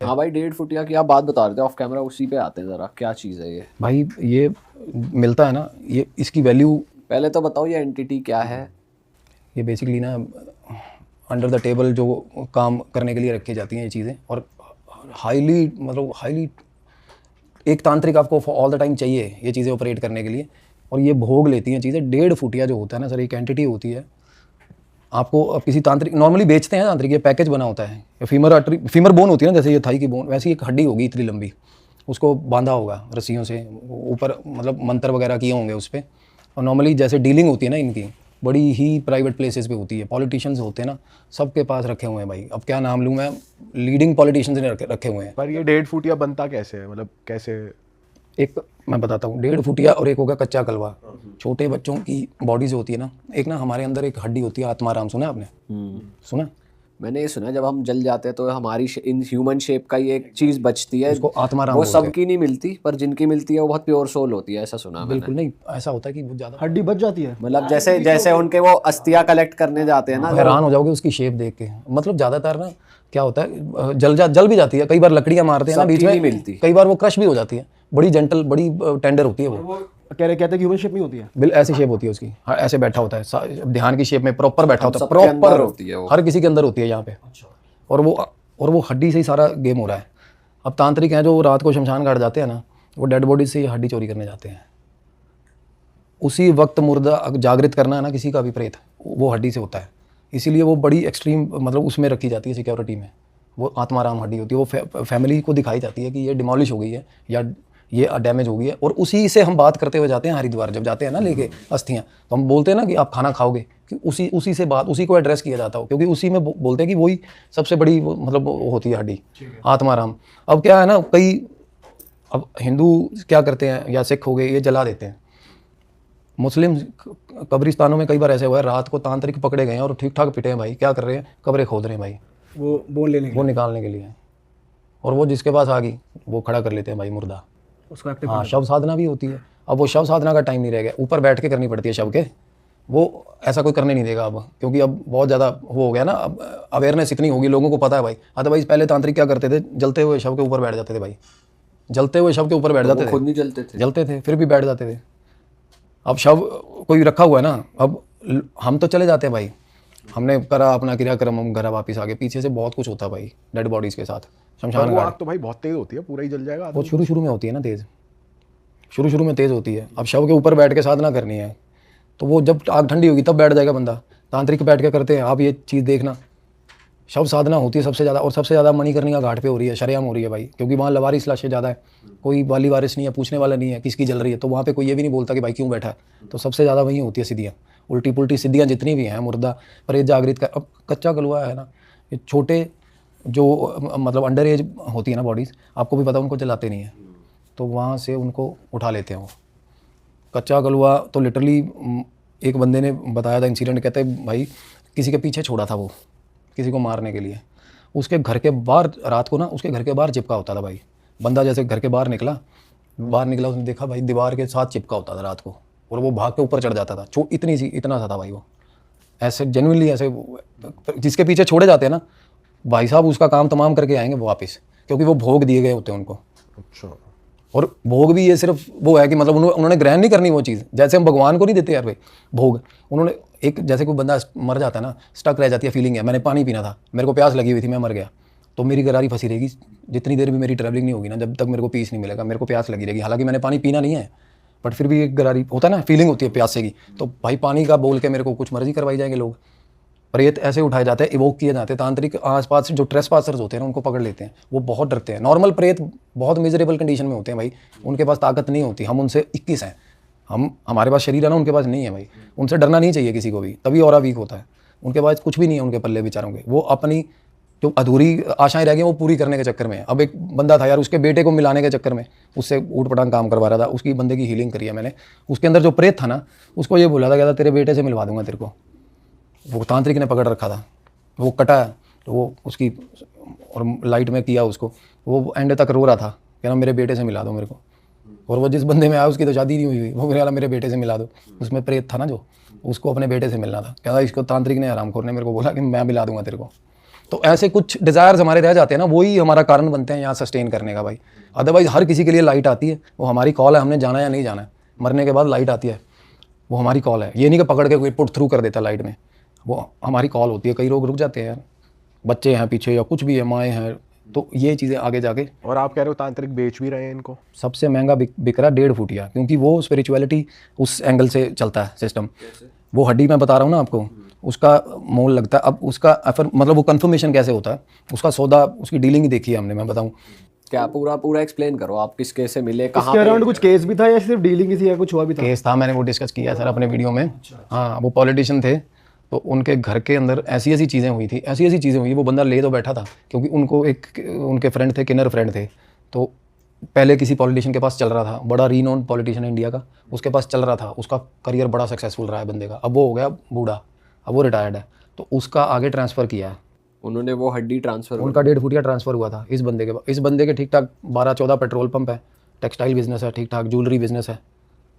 हाँ भाई 1.5 फुटिया की आप बात बता रहे थे ऑफ कैमरा, उसी पे आते हैं ज़रा, क्या चीज़ है ये? भाई ये मिलता है ना, ये इसकी वैल्यू, पहले तो बताओ ये एंटिटी क्या है? ये बेसिकली ना अंडर द टेबल जो काम करने के लिए रखी जाती हैं ये चीज़ें, और हाईली मतलब हाईली एक तांत्रिक आपको ऑल द टाइम चाहिए ये चीज़ें ऑपरेट करने के लिए, और ये भोग लेती हैं चीज़ें। 1.5 फुटिया जो होता है ना सर, एक एंटिटी होती है। आपको अब किसी तांत्रिक नॉर्मली बेचते हैं तांत्रिक, ये पैकेज बना होता है। फीमर बोन होती है ना, जैसे ये थाई की बोन, वैसी एक हड्डी होगी इतनी लंबी, उसको बांधा होगा रस्सियों से ऊपर, मतलब मंत्र वगैरह किए होंगे उस पर। और नॉर्मली जैसे डीलिंग होती है ना इनकी, बड़ी ही प्राइवेट प्लेसेस पे होती है। पॉलिटिशियंस होते हैं ना, सबके पास रखे हुए हैं भाई। अब क्या नाम लूँ मैं, लीडिंग पॉलिटिशियंस ने रखे हुए हैं। पर ये 1.5 फुटिया बनता कैसे है, मतलब कैसे? एक मैं बताता हूँ, 1.5 फुटिया और एक होगा कच्चा कलवा। छोटे बच्चों की बॉडी जो होती है ना, एक ना हमारे अंदर एक हड्डी होती है आत्माराम, सुना है आपने? सुना? मैंने ये सुना जब हम जल जाते हैं तो हमारी इन ह्यूमन शेप का ही एक चीज़ बचती है, उसको आत्माराम वो बोलते हैं। सबकी नहीं मिलती, पर जिनकी मिलती है वो बहुत प्योर सोल होती है, ऐसा सुना मैंने। बिल्कुल नहीं, ऐसा होता है कि बहुत ज़्यादा हड्डी बच जाती है। मतलब जैसे जैसे उनके वो अस्थियां कलेक्ट करने जाते हैं ना, हैरान हो जाओगे उसकी शेप देख के। मतलब ज़्यादातर ना क्या होता है, जल भी जाती है कई बार, लकड़ियाँ मारते हैं ना बीच सबकी में, नहीं मिलती। कई बार वो क्रश भी हो जाती है। बड़ी जेंटल, बड़ी टेंडर होती है वो। कहते हैं कि ह्यूमन शेप नहीं होती है। बिल ऐसी शेप होती है उसकी, हाँ ऐसे बैठा होता है, ध्यान की शेप में प्रॉपर बैठा होता है, सबके अंदर प्रॉपर होती है वो। हर किसी के अंदर होती है यहाँ पे। और वो हड्डी से ही सारा गेम हो रहा है। अब तांत्रिक हैं जो रात को शमशान घाट जाते हैं ना, वो डेड बॉडी से ही हड्डी चोरी करने जाते हैं। उसी वक्त मुर्दा जागृत करना है ना किसी का भी प्रेत, वो हड्डी से होता है। इसीलिए वो बड़ी एक्सट्रीम मतलब उसमें रखी जाती है सिक्योरिटी में। वो आत्माराम हड्डी होती है, वो फैमिली को दिखाई जाती है कि ये डिमोलिश हो गई है या ये डैमेज हो गई है। और उसी से हम बात करते हुए जाते हैं हरिद्वार, जब जाते हैं ना लेके अस्थियाँ, तो हम बोलते हैं ना कि आप खाना खाओगे, कि उसी से बात, उसी को एड्रेस किया जाता हो, क्योंकि उसी में बोलते हैं कि वही सबसे बड़ी मतलब होती है हड्डी, आत्माराम। अब क्या है ना, अब हिंदू क्या करते हैं या सिख हो गए, ये जला देते हैं। मुस्लिम कब्रिस्तानों में कई बार ऐसे हुआ है, रात को तांत्रिक पकड़े गए हैं और ठीक ठाक पिटे हैं भाई। क्या कर रहे हैं, कब्रें खोद रहे हैं भाई, वो बोन लेने वो निकालने के लिए। और वो जिसके पास आ गई वो खड़ा कर लेते हैं भाई मुर्दा। उसको एक्टिव। हाँ, शव साधना भी होती है। अब वो शव साधना का टाइम नहीं रह गया, ऊपर बैठ के करनी पड़ती है शव के। वो ऐसा कोई करने नहीं देगा अब, क्योंकि अब बहुत ज़्यादा वो हो गया ना, अब अवेयरनेस इतनी होगी, लोगों को पता है भाई। अदरवाइज पहले तांत्रिक क्या करते थे, जलते हुए शव के ऊपर बैठ जाते थे भाई, जलते हुए शव के ऊपर बैठ जाते थे। खुद नहीं जलते थे? जलते थे फिर भी बैठ जाते थे। अब शव कोई रखा हुआ है ना, अब हम तो चले जाते हैं भाई, हमने करा अपना क्रियाक्रम, हम घर वापस आ गए। पीछे से बहुत कुछ होता है भाई डेड बॉडीज़ के साथ। शमशान वो घाट आग तो भाई बहुत तेज होती है, पूरा ही जल जाएगा वो आदमी। शुरू में होती है ना तेज़, शुरू में तेज़ होती है। अब शव के ऊपर बैठ के साधना करनी है, तो वो जब आग ठंडी होगी तब बैठ जाएगा बंदा। तांत्रिक बैठ के करते हैं, आप ये चीज़ देखना। शव साधना होती है सबसे ज़्यादा, और सबसे ज़्यादा मणिकर्णिका घाट पे हो रही है, शरेआम हो रही है भाई, क्योंकि वहाँ लवारिस लाशें ज़्यादा है, कोई वाली वारिस नहीं है, पूछने वाला नहीं है किसकी जल रही है। तो वहाँ पे कोई ये भी नहीं बोलता कि भाई क्यों बैठा है। तो सबसे ज़्यादा वहीं होती है सिद्धियाँ, उल्टी पुल्टी सिद्धियाँ जितनी भी हैं, मुर्दा परेत जागृत का। अब कच्चा कलुआ है ना, ये छोटे जो मतलब अंडर एज होती है ना बॉडीज़, आपको भी पता, उनको जलाते नहीं है, तो वहाँ से उनको उठा लेते हैं वो। कच्चा कलुआ तो लिटरली एक बंदे ने बताया था इंसिडेंट, कहते हैं भाई किसी के पीछे छोड़ा था वो, किसी को मारने के लिए। उसके घर के बाहर रात को ना, उसके घर के बाहर चिपका होता था भाई। बंदा जैसे घर के बाहर निकला, उसने देखा भाई दीवार के साथ चिपका होता था रात को, और वो भाग के ऊपर चढ़ जाता था। इतना सा था भाई वो। ऐसे जेन्युइनली ऐसे जिसके पीछे छोड़े जाते हैं ना भाई साहब, उसका काम तमाम करके आएंगे वो वापस, क्योंकि वो भोग दिए गए होते हैं उनको। अच्छा। और भोग भी ये सिर्फ वो है कि मतलब उन्होंने ग्रहण नहीं करनी वो चीज़, जैसे हम भगवान को नहीं देते यार भाई भोग। उन्होंने एक, जैसे कोई बंदा मर जाता है ना, स्टक रह जाती है फीलिंग है, मैंने पानी पीना था, मेरे को प्यास लगी हुई थी, मैं मर गया, तो मेरी गरारी फंसी रहेगी जितनी देर भी मेरी ट्रैवलिंग नहीं होगी ना, जब तक मेरे को पीस नहीं मिलेगा, मेरे को प्यास लगी रहेगी। हालांकि मैंने पानी पीना नहीं है, बट फिर भी एक गरारी होता है ना, फीलिंग होती है प्यासे की। तो भाई पानी का बोल के मेरे को कुछ मर्जी करवाई जाएंगे लोग। प्रेत ऐसे उठाए जाते हैं, इवोक किए जाते हैं। तांत्रिक आसपास जो ट्रेस पासर्स होते हैं ना, उनको पकड़ लेते हैं, वो बहुत डरते हैं। नॉर्मल प्रेत बहुत मिजरेबल कंडीशन में होते हैं भाई, उनके पास ताकत नहीं होती। हम उनसे 21 हैं, हमारे पास शरीर है ना, उनके पास नहीं है भाई। उनसे डरना नहीं चाहिए किसी को भी, तभी ऑरा वीक होता है। उनके पास कुछ भी नहीं है उनके पल्ले बेचारों के, वो अपनी जो अधूरी आशाएं रह गई वो पूरी करने के चक्कर में। अब एक बंदा था यार, उसके बेटे को मिलाने के चक्कर में उससे ऊट पटांग काम करवा रहा था, उसकी बंदे की हीलिंग करी है मैंने। उसके अंदर जो प्रेत था ना, उसको ये बोला था, कहता तेरे बेटे से मिलवा दूंगा तेरे को। वो तांत्रिक ने पकड़ रखा था, वो कटा, तो वो उसकी और लाइट में किया उसको, वो एंड तक रो रहा था, कह रहा मेरे बेटे से मिला दो मेरे को। और वो जिस बंदे में आया उसकी तो शादी नहीं हुई हुई, वो कह रहा मेरे बेटे से मिला दो। उसमें प्रेत था ना जो, उसको अपने बेटे से मिलना था। कहता इसको तांत्रिक ने, हरामखोर ने मेरे को बोला कि मैं मिला दूंगा तेरे को। तो ऐसे कुछ डिज़ायर्स हमारे रह जाते हैं ना, वही हमारा कारण बनते हैं यहाँ सस्टेन करने का भाई। अदरवाइज हर किसी के लिए लाइट आती है, वो हमारी कॉल है, हमने जाना या नहीं जाना है। मरने के बाद लाइट आती है, वो हमारी कॉल है। ये नहीं कि पकड़ के कोई पुट थ्रू कर देता लाइट में, वो हमारी कॉल होती है। कई लोग रुक जाते हैं यार, बच्चे हैं पीछे या कुछ भी है, माएँ हैं, तो ये चीज़ें आगे जाके। और आप कह रहे हो तांत्रिक बेच भी रहे हैं इनको? सबसे महंगा बिक रहा 1.5 फुटिया, क्योंकि वो स्पिरिचुअलिटी उस एंगल से चलता है सिस्टम। वो हड्डी मैं बता रहा हूँ ना आपको, उसका मोल लगता है। अब उसका मतलब वो कन्फर्मेशन कैसे होता है, उसका सौदा, उसकी डीलिंग ही देखी है हमने। मैं बताऊँ क्या पूरा एक्सप्लेन करो, आप किस केस से मिले, कहाँ इसके अराउंड कुछ केस भी था या सिर्फ डीलिंग ही थी या कुछ हुआ भी था? केस था, मैंने वो डिस्कस किया सर अपने वीडियो में। हाँ, वो पॉलिटिशियन थे, तो उनके घर के अंदर ऐसी ऐसी चीज़ें हुई थी, ऐसी ऐसी चीज़ें हुई। वो बंदा ले तो बैठा था, क्योंकि उनको एक उनके फ्रेंड थे, किन्नर फ्रेंड थे। तो पहले किसी पॉलिटिशियन के पास चल रहा था, बड़ा रीनोन पॉलिटिशियन है इंडिया का, उसके पास चल रहा था, उसका करियर बड़ा सक्सेसफुल रहा है बंदे का। अब वो हो गया बूढ़ा, अब वो रिटायर्ड है, तो उसका आगे ट्रांसफ़र किया है उन्होंने, वो हड्डी ट्रांसफर। उनका 1.5 फुटिया ट्रांसफ़र हुआ था इस बंदे के। इस बंदे के ठीक ठाक 12-14 पेट्रोल पंप है, टेक्सटाइल बिजनेस है, ठीक ठाक ज्वेलरी बिजनेस है,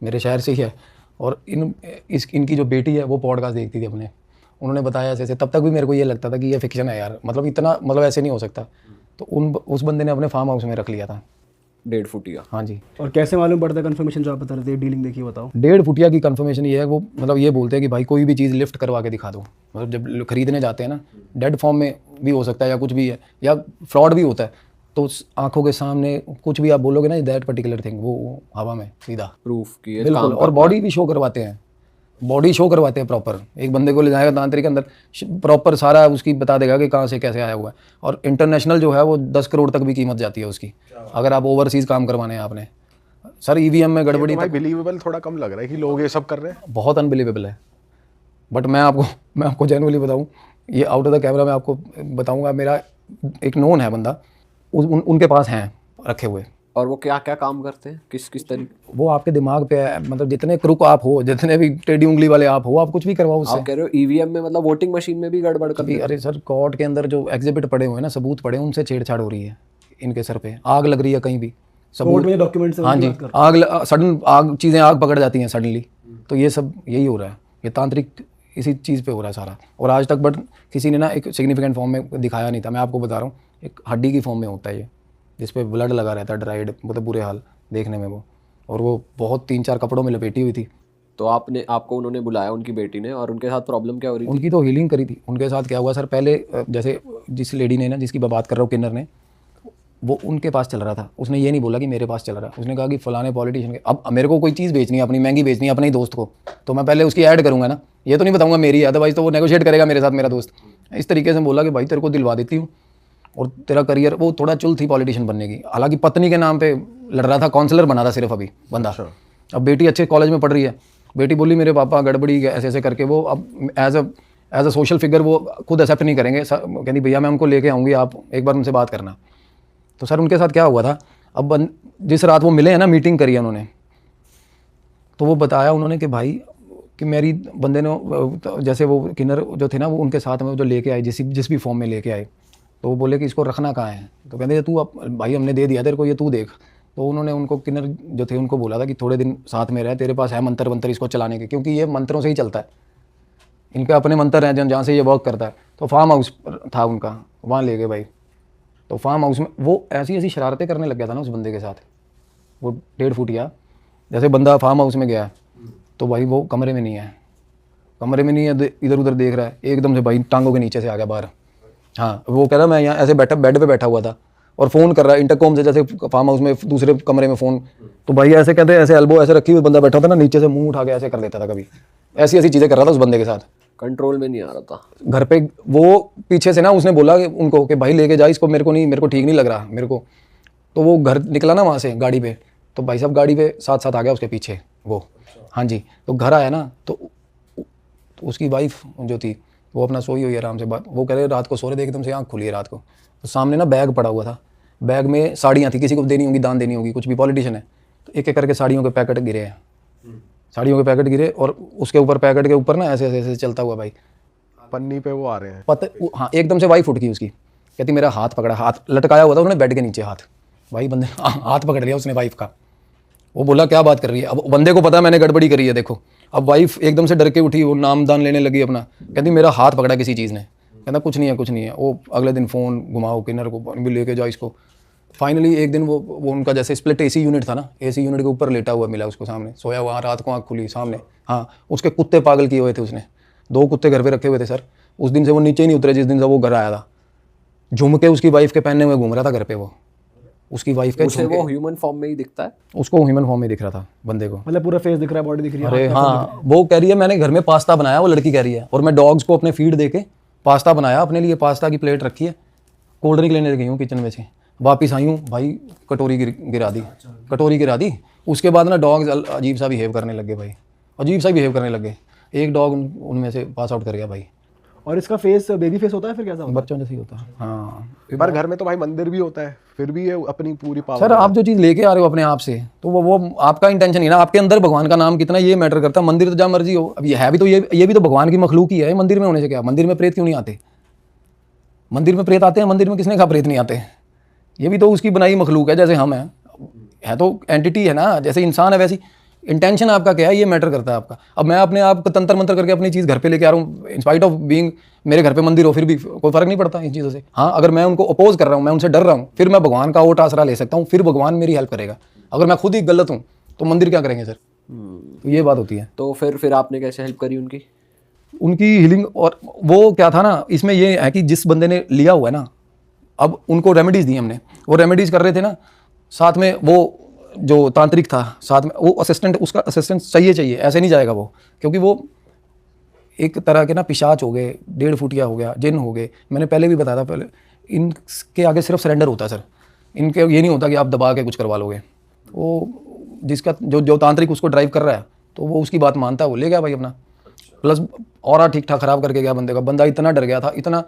मेरे शहर से ही है। और इनकी जो बेटी है वो पॉडकास्ट देखती थी अपने, उन्होंने बताया ऐसे ऐसे। तब तक भी मेरे को ये लगता था कि ये फिक्शन है यार, मतलब इतना, मतलब ऐसे नहीं हो सकता। तो उस बंदे ने अपने फार्म हाउस में रख लिया था 1.5 फुटिया। हाँ जी। और कैसे मालूम पड़ता है कंफर्मेशन जो आप बता रहे थे, डीलिंग देखिए बताओ। 1.5 फुटिया की कंफर्मेशन ये है, वो मतलब ये बोलते हैं कि भाई कोई भी चीज़ लिफ्ट करवा के दिखा दो। मतलब जब खरीदने जाते हैं ना, डेड फॉर्म में भी हो सकता है या कुछ भी है, या फ्रॉड भी होता है, तो आंखों के सामने कुछ भी आप बोलोगे ना, दैट पर्टिकुलर थिंग, वो हवा में सीधा प्रूफ की ये बिल्कुल। काम और बॉडी भी शो करवाते हैं, बॉडी शो करवाते हैं प्रॉपर। एक बंदे को ले जाएगा तांत्रिक अंदर, प्रॉपर सारा उसकी बता देगा कि कहाँ से कैसे आया हुआ है। और इंटरनेशनल जो है वो 10 करोड़ तक भी कीमत जाती है उसकी, अगर आप ओवरसीज़ काम करवाने हैं आपने। सर ईवीएम में गड़बड़ी भाई बिलीवेबल थोड़ा कम लग रहा है कि लोग ये सब कर रहे हैं। बहुत अनबिलीवेबल है। बट मैं आपको जेन्युइनली बताऊँ, ये आउट ऑफ द कैमरा मैं आपको बताऊँगा, मेरा एक नोन है बंदा, उनके पास हैं रखे हुए। और वो क्या क्या काम करते हैं, किस तरीके? वो आपके दिमाग पे है, मतलब जितने क्रुक आप हो, जितने भी टेढ़ी उंगली वाले आप हो, आप कुछ भी करवाओ उससे। आप कह रहे हो ईवीएम में, मतलब वोटिंग मशीन में भी गड़बड़ कर? अरे सर, कोर्ट के अंदर जो एग्जिबिट पड़े हुए हैं ना, सबूत पड़े हैं, उनसे छेड़छाड़ हो रही है। इनके सर पे आग लग रही है कहीं भी, कोर्ट में डॉक्यूमेंट्स। हाँ जी, सडन आग, चीज़ें आग पकड़ जाती हैं सडनली। तो ये सब यही हो रहा है, ये तांत्रिक इसी चीज़ पे हो रहा है सारा। और आज तक बट किसी ने ना एक सिग्निफिकेंट फॉर्म में दिखाया नहीं था। मैं आपको बता रहा हूँ, एक हड्डी की फॉर्म में होता है ये, जिस पे ब्लड लगा रहता है, ड्राइड, मतलब बुरे हाल देखने में वो। और वो बहुत 3-4 कपड़ों में लपेटी हुई थी। तो आपको उन्होंने बुलाया, उनकी बेटी ने, और उनके साथ प्रॉब्लम क्या हो रही थी? उनकी तो हीलिंग करी थी। उनके साथ क्या हुआ सर, पहले जैसे जिस लेडी ने ना, जिसकी मैं बात कर रहा हूँ, किन्नर ने, वो उनके पास चल रहा था। उसने ये नहीं बोला कि मेरे पास चल रहा है, उसने कहा कि फलाने पॉलिटिशियन के। अब मेरे को कोई चीज़ बेचनी है, अपनी महंगी बेचनी है अपने ही दोस्त को, तो मैं पहले उसकी ऐड करूँगा ना, ये तो नहीं बताऊँगा मेरी है, अदरवाइज तो वो नेगोशिएट करेगा मेरे साथ मेरा दोस्त। इस तरीके से बोला कि भाई तेरे को दिलवा देती हूँ, और तेरा करियर, वो थोड़ा चुल थी पॉलिटिशियन बनने की, हालांकि पत्नी के नाम पे लड़ रहा था, काउंसलर बना था सिर्फ अभी बंदा। अब बेटी अच्छे कॉलेज में पढ़ रही है, बेटी बोली मेरे पापा गड़बड़ी ऐसे ऐसे करके, वो अब एज अ सोशल फिगर वो खुद एक्सेप्ट नहीं करेंगे। कहती भैया मैं उनको लेके आऊँगी, आप एक बार उनसे बात करना। तो सर उनके साथ क्या हुआ था, अब जिस रात वो मिले हैं ना, मीटिंग करी है उन्होंने, तो वो बताया उन्होंने कि भाई कि मेरी बंदे ने, जैसे वो किन्नर जो थे ना, वो उनके साथ में जो लेके आए, जिस भी फॉर्म में लेके आए, तो वो बोले कि इसको रखना कहाँ है। तो कहते तू भाई हमने दे दिया तेरे को, ये तू देख। तो उन्होंने उनको, किन्नर जो थे, उनको बोला था कि थोड़े दिन साथ में रहे, तेरे पास है मंत्र वंत्र इसको चलाने के, क्योंकि ये मंत्रों से ही चलता है, इनके अपने मंत्र हैं जहाँ से ये वर्क करता है। तो फार्म हाउस था उनका, वहाँ ले गए भाई। तो फार्म हाउस में वो ऐसी ऐसी शरारतें करने लग गया था ना उस बंदे के साथ, वो 1.5 फुटिया। जैसे बंदा फार्म हाउस में गया, तो भाई वो कमरे में नहीं है, इधर उधर देख रहा है, एकदम से भाई टांगों के नीचे से आ गया बाहर। हाँ, वो कह रहा मैं यहाँ ऐसे बेड पे बैठा हुआ था, और फ़ोन कर रहा है इंटरकॉम से, जैसे फार्म हाउस में दूसरे कमरे में फ़ोन। तो भाई ऐसे कहते हैं, ऐसे एल्बो ऐसे रखी हुई बंदा बैठा था ना, नीचे से मुंह उठा के ऐसे कर देता था, कभी ऐसी ऐसी चीज़ें कर रहा था उस बंदे के साथ। कंट्रोल में नहीं आ रहा था घर पे वो पीछे से ना, उसने बोला कि उनको कि भाई लेके जा इसको, मेरे को ठीक नहीं लग रहा मेरे को। तो वो घर निकला ना वहाँ से गाड़ी पे, तो भाई साहब गाड़ी पे साथ साथ आ गया उसके पीछे वो। हाँ जी, तो घर आया ना, तो उसकी वाइफ जो थी वो अपना सोई हुई आराम से, बात वो कह रहे रात को सो रहे थे, एकदम से आँख खुली है रात को, तो सामने ना बैग पड़ा हुआ था, बैग में साड़ियाँ थी, किसी को देनी होंगी, दान देनी होगी, कुछ भी पॉलिटिशियन है। तो एक एक करके साड़ियों के पैकेट गिरे हैं, साड़ियों के पैकेट गिरे, और उसके ऊपर पैकेट के ऊपर ना ऐसे ऐसे ऐसे चलता हुआ भाई पन्नी पे वो आ रहे हैं। हाँ, एकदम से वाइफ उठ गई उसकी, कहती मेरा हाथ पकड़ा, हाथ लटकाया हुआ था उन्होंने बेड के नीचे, हाथ भाई बंदे हाथ पकड़ लिया उसने वाइफ का। वो बोला क्या बात कर रही है, अब बंदे को पता मैंने गड़बड़ी करी है देखो। अब वाइफ एकदम से डर के उठी, वो नाम दान लेने लगी अपना, कहती मेरा हाथ पकड़ा किसी चीज़ ने। कहता कुछ नहीं है। वो अगले दिन फ़ोन घुमाओ, किन्नर को भी लेके जाओ इसको। फाइनली एक दिन वो उनका जैसे स्प्लिट एसी यूनिट था ना, एसी यूनिट के ऊपर लेटा हुआ मिला उसको सामने, सोया हुआ, रात को आँख खुली सामने। हाँ, उसके कुत्ते पागल किए हुए थे उसने, 2 कुत्ते घर पे रखे हुए थे सर। उस दिन से वो नीचे ही नहीं उतरे जिस दिन से वो घर आया था। झुमके उसकी वाइफ के पहनने हुए घूम रहा था घर पे वो, उसकी वाइफ के उसे वो ह्यूमन फॉर्म में ही दिखता है। उसको ह्यूमन फॉर्म में दिख रहा था बंदे को। मतलब पूरा फेस दिख रहा है, बॉडी दिख रही है। अरे हाँ, वो कह रही है मैंने घर में पास्ता बनाया, वो लड़की कह रही है, और मैं डॉग्स को अपने फीड दे के पास्ता बनाया अपने लिए, पास्ता की प्लेट रखी है, कोल्ड ड्रिंक लेने गई हूँ किचन में से, वापिस आई हूँ भाई कटोरी गिरा दी। उसके बाद ना डॉग्स अजीब सा बिहेव करने लग गए भाई, अजीब सा बिहेव करने लग गए। एक डॉग उनमें से पास आउट कर गया भाई। और इसका फेस बेबी फेस होता है फिर कैसा होता बच्चों जैसे ही होता है। हाँ, पर घर में तो भाई मंदिर भी होता है, फिर भी ये अपनी पूरी पावर। सर आप जो चीज़ लेके आ रहे हो अपने आप से, तो वो आपका इंटेंशन ही ना, आपके अंदर भगवान का नाम कितना ये मैटर करता है। मंदिर तो जहाँ मर्जी हो, अब ये है भी तो ये भी तो भगवान की मखलूक ही है। मंदिर में होने से क्या, मंदिर में प्रेत क्यों नहीं आते? मंदिर में प्रेत आते हैं, मंदिर में किसने कहा प्रेत नहीं आते? ये भी तो उसकी बनाई मखलूक है, जैसे हम हैं, है तो एंटिटी है ना, जैसे इंसान है वैसी। इंटेंशन आपका क्या है ये मैटर करता है आपका। अब मैं अपने आप को तंत्र मंत्र करके अपनी चीज़ घर पे लेके आ रहा हूँ, इंस्पाइट ऑफ बीइंग मेरे घर पे मंदिर हो, फिर भी कोई फर्क नहीं पड़ता इन चीज़ों से। हाँ, अगर मैं उनको अपोज कर रहा हूँ, मैं उनसे डर रहा हूँ, फिर मैं भगवान का ओट आसरा ले सकता हूँ, फिर भगवान मेरी हेल्प करेगा। अगर मैं खुद ही गलत हूँ तो मंदिर क्या करेंगे सर? तो ये बात होती है। तो फिर आपने कैसे हेल्प करी उनकी हीलिंग। और वो क्या था ना, इसमें ये है कि जिस बंदे ने लिया हुआ है ना, अब उनको रेमेडीज़ दी हमने, वो रेमेडीज़ कर रहे थे ना, साथ में वो जो तांत्रिक था साथ में, वो असिस्टेंट, उसका असिस्टेंट चाहिए, ऐसे नहीं जाएगा वो, क्योंकि वो एक तरह के ना पिशाच हो गए, 1.5 फुटिया हो गया, जिन हो गए। मैंने पहले भी बताया था, पहले इनके आगे सिर्फ सरेंडर होता है सर, इनके ये नहीं होता कि आप दबा के कुछ करवा लोगे। वो जिसका जो तांत्रिक उसको ड्राइव कर रहा है, तो वो उसकी बात मानता है, वो ले गया भाई अपना। प्लस और ठीक ठाक ख़राब करके गया बंदे का। बंदा इतना डर गया था, इतना,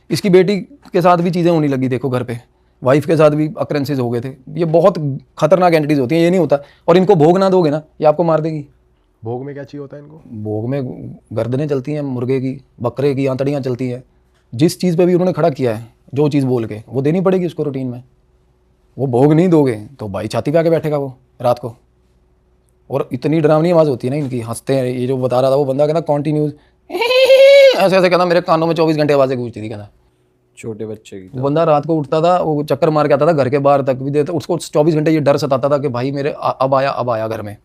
इसकी बेटी के साथ भी चीज़ें होने लगी, देखो घर पे वाइफ के साथ भी अक्रेंसेस हो गए थे। ये बहुत खतरनाक एंटिटीज होती हैं, ये नहीं होता। और इनको भोग ना दोगे ना, ये आपको मार देगी। भोग में क्या चाहिए होता है इनको? भोग में गर्दनें चलती हैं मुर्गे की, बकरे की, आंतड़ियाँ चलती हैं। जिस चीज़ पे भी उन्होंने खड़ा किया है, जो चीज़ बोल के, वो देनी पड़ेगी उसको रूटीन में। वो भोग नहीं दोगे तो भाई छाती पे आके बैठेगा वो रात को। और इतनी डरावनी आवाज़ होती है ना इनकी, हंसते हैं। ये जो बता रहा था वो बंदा, कहता कॉन्टीन्यूस ऐसे ऐसे कहता, मेरे कानों में 24 घंटे आवाज़ें गूंजती थी। कहता छोटे बच्चे की? वो बंदा रात को उठता था, वो चक्कर मार के आता था, घर के बाहर तक भी देता, उसको 24 घंटे ये डर सताता था कि भाई मेरे अब आया घर में।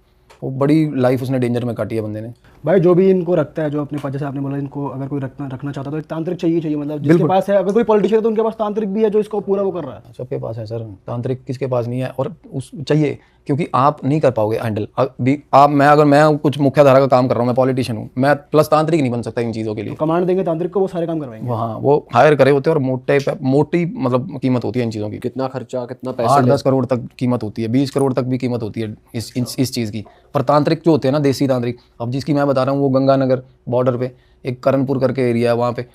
वो बड़ी लाइफ उसने डेंजर में काटी है बंदे ने। भाई जो भी इनको रखता है, जो अपने पास, जैसे आपने बोला इनको अगर कोई रखना चाहता है तो एक तांत्रिक चाहिए। मतलब जिसके पास है, अगर कोई पॉलिटिशियन है तो उनके पास तांत्रिक भी है जो इसको पूरा वो कर रहा है। सबके पास है सर, तांत्रिक किसके पास नहीं है? और उस चाहिए, क्योंकि आप नहीं कर पाओगे हैंडल। अगर मैं कुछ मुख्य धारा का काम कर रहा हूँ, मैं पॉलिटिशियन हूँ, मैं प्लस तांत्रिक नहीं बन सकता इन चीज़ों के लिए। कमांड देंगे तांत्रिक को, वो सारे काम करवाएंगे। हाँ, वो हायर करे होते हैं, और मोटी मतलब कीमत होती है इन चीज़ों की। कितना खर्चा, कितना पैसे? 8-10 करोड़ तक कीमत होती है, 20 करोड़ तक भी कीमत होती है इस चीज़ की। पर तांत्रिक जो होते हैं ना, देसी तांत्रिक, अब जिसकी मैं बता रहा हूँ, वो गंगानगर बॉर्डर पे एक करणपुर करके एरिया है, वहाँ पे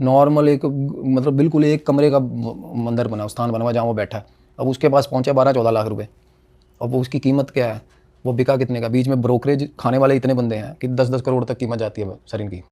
नॉर्मल एक मतलब बिल्कुल एक कमरे का मंदिर बना, स्थान बना हुआ जहाँ वो बैठा है। अब उसके पास पहुँचे 12-14 लाख रुपए। अब वो उसकी कीमत क्या है, वो बिका कितने का? बीच में ब्रोकरेज खाने वाले इतने बंदे हैं कि 10-10 करोड़ तक कीमत जाती है सर इनकी।